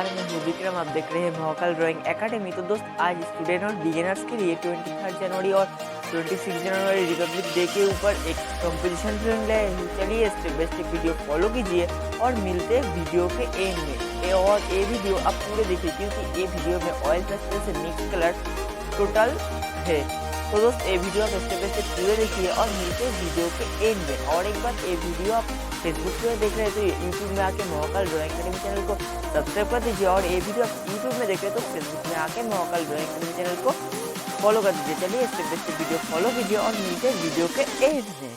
नमस्कार, मैं हूँ विक्रम। आप देख रहे हैं महाकाल ड्राइंग एकेडमी। तो दोस्त, आज स्टूडेंट और बिगिनर्स के लिए 23 जनवरी और 26 जनवरी रिपब्लिक डे के ऊपर एक कंपोजिशन ड्राइंग लाए हैं। चलिए step by step video follow कीजिए और मिलते हैं वीडियो के एंड में। ये वीडियो आप पूरे देखिए, क्योंकि ये वीडियो में ऑयल पेस्टल से मिक्स कलर टोटल है। तो दोस्त, ये वीडियो आप स्टेप बाय स्टेप पूरे देखिए और मिलते हैं वीडियो के एंड में। और एक बार ये वीडियो आप फेसबुक पे देख रहे हैं तो यूट्यूब में आके महाकाल ड्राइंग एकेडमी चैनल को सब्सक्राइब कर दीजिए, और ये वीडियो आप यूट्यूब में देख रहे हैं तो फेसबुक में आके महाकाल ड्राइंग एकेडमी चैनल को फॉलो कर दीजिए। चलिए step by step video follow कीजिए और मिलते हैं वीडियो के एंड में।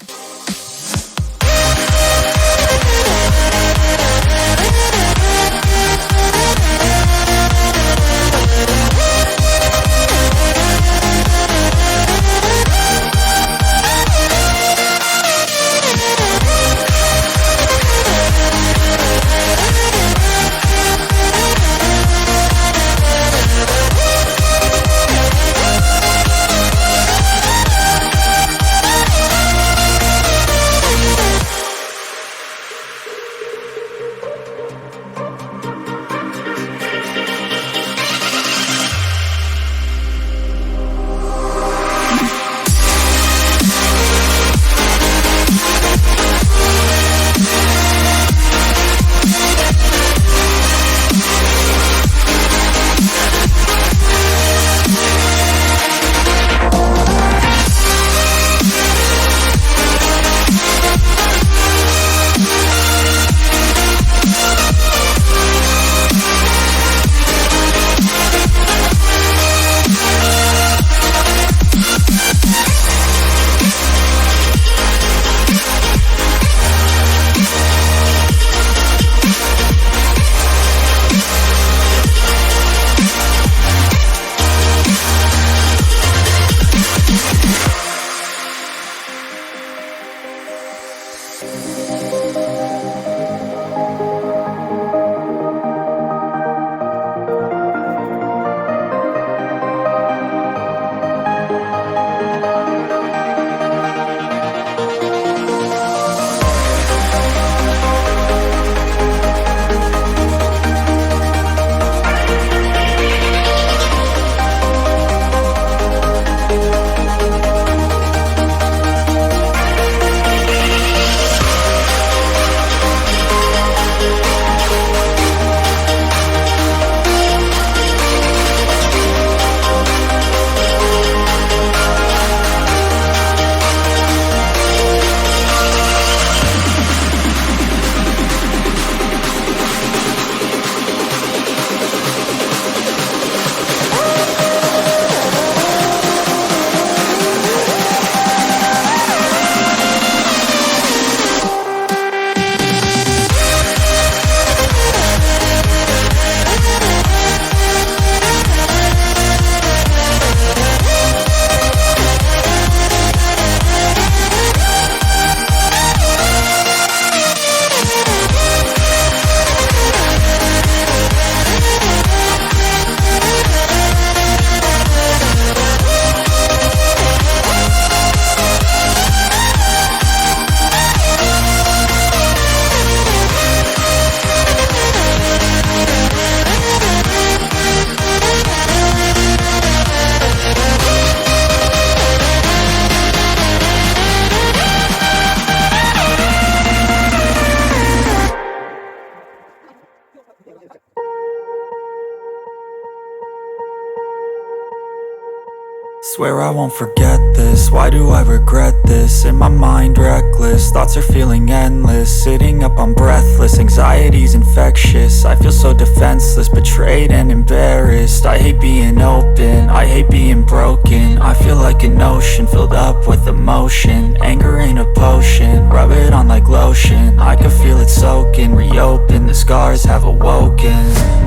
Swear I won't forget this, why do I regret this? In my mind reckless, thoughts are feeling endless. Sitting up, I'm breathless, anxiety's infectious. I feel so defenseless, betrayed and embarrassed. I hate being open, I hate being broken. I feel like an ocean, filled up with emotion. Anger ain't a potion, rub it on like lotion. I can feel it soaking, reopen, the scars have awoken.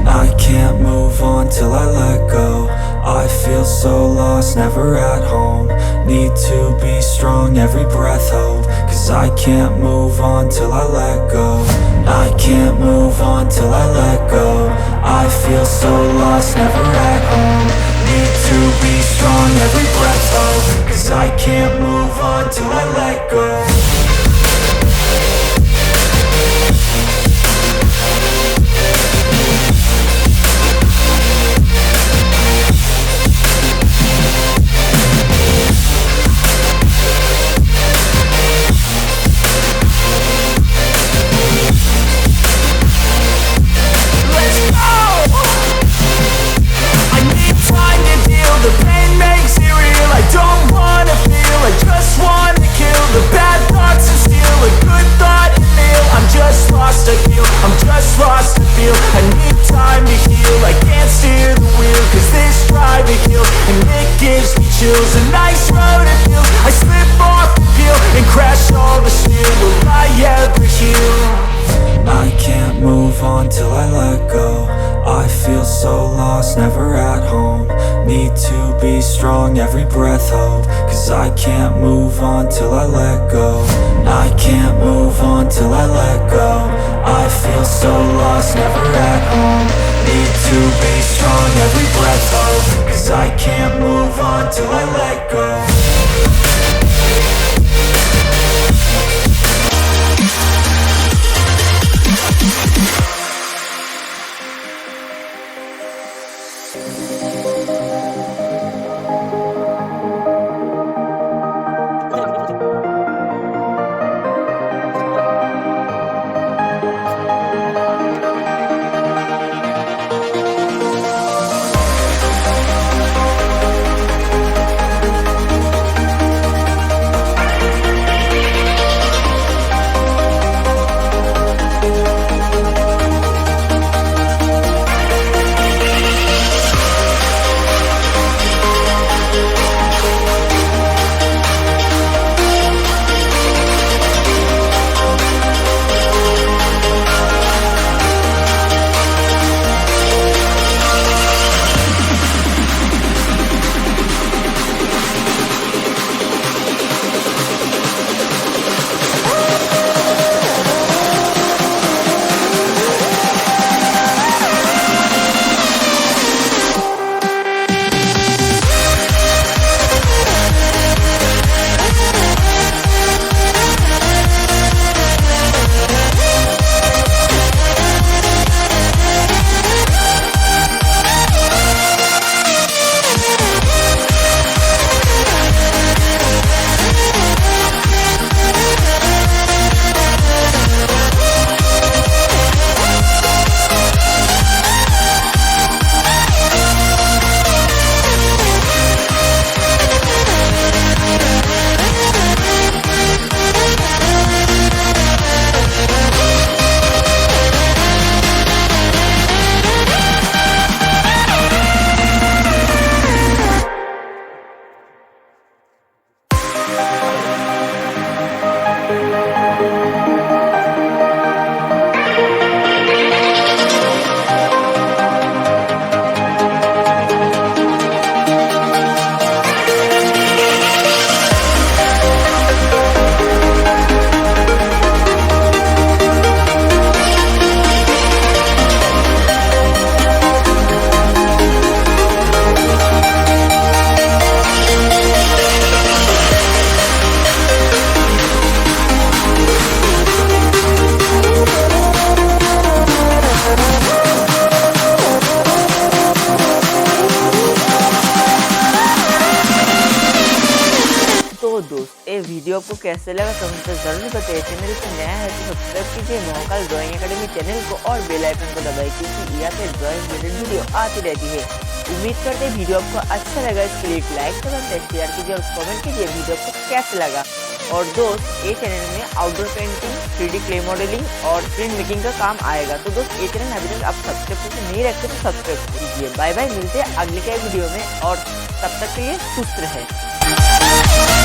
I can't move on till I let go. I feel so lost, never at home. Need to be strong, every breath hope. Cause I can't move on till I let go. I can't move on till I let go. I feel so lost, never at home. Need to be strong, every breath hope. Cause I can't move on till I let go. strong, every breath hope. Cause I can't move on till I let go. I can't move on till I let go. I feel so lost, never at home. Need to be strong, every breath hope. Cause I can't move on till I let go. तो दोस्त ये video आपको कैसे लगा comment में जरूर बताइए। Channel पर नया है तो सब्सक्राइब कीजिए महाकाल ड्राइंग एकेडमी चैनल को और बेल आइकन को दबाइए क्योंकि यहाँ पे ड्राइंग रिलेटेड वीडियो आती रहती है। उम्मीद करते हैं वीडियो आपको अच्छा लगा। इसके लिए एक लाइक कमेंट शेयर कीजिए और कमेंट कीजिए वीडियो आपको कैसे लगा। और दोस्त ये चैनल में outdoor painting, 3D clay modelling और प्रिंट मेकिंग का काम आएगा। तो दोस्त ये चैनल अभी तक आप सब्सक्राइब करके नहीं रखते तो सब्सक्राइब कीजिए। बाय बाय, मिलते हैं अगले के वीडियो में और तब तक के लिए सुस्त रहे।